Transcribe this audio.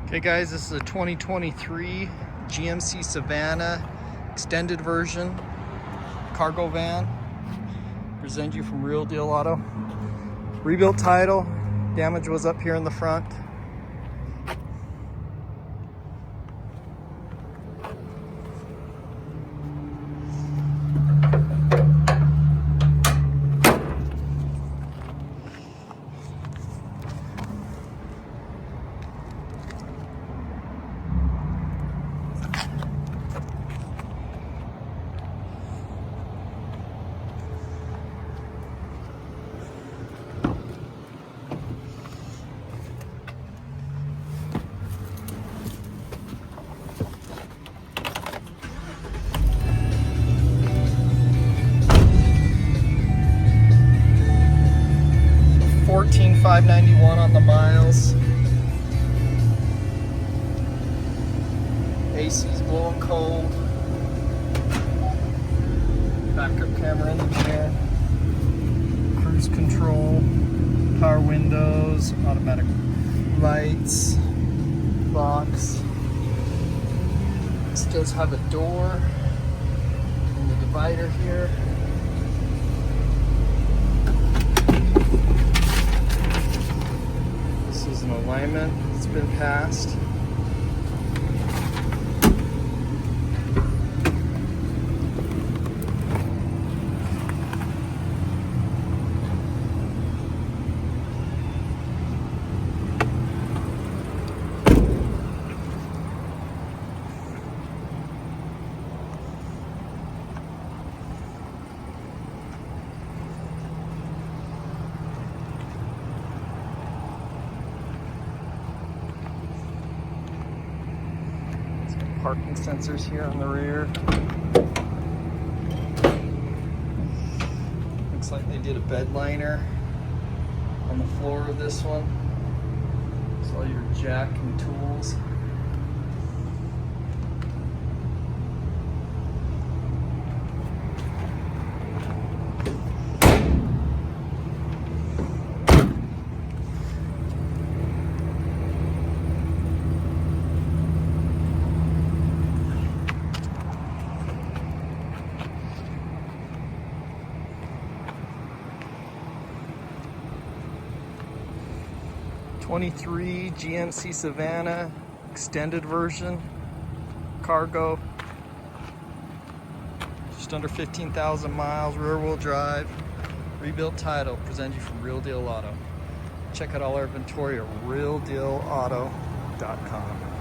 Okay guys, this is a 2023 GMC Savana extended version cargo van. Present you from Real Deal Auto. Rebuilt title, damage was up here in the front. $14,591 on the miles. AC's blowing cold. Backup camera in the chair. Cruise control. Power windows. Automatic lights. Box. This does have a door. And the divider here. An alignment that's been passed. Parking sensors here on the rear. Looks like they did a bed liner on the floor of this one. It's all your jack and tools. '23 GMC Savana extended version cargo, just under 15,000 miles, rear wheel drive, rebuilt title. Present you from Real Deal Auto. Check out all our inventory at realdealauto.com.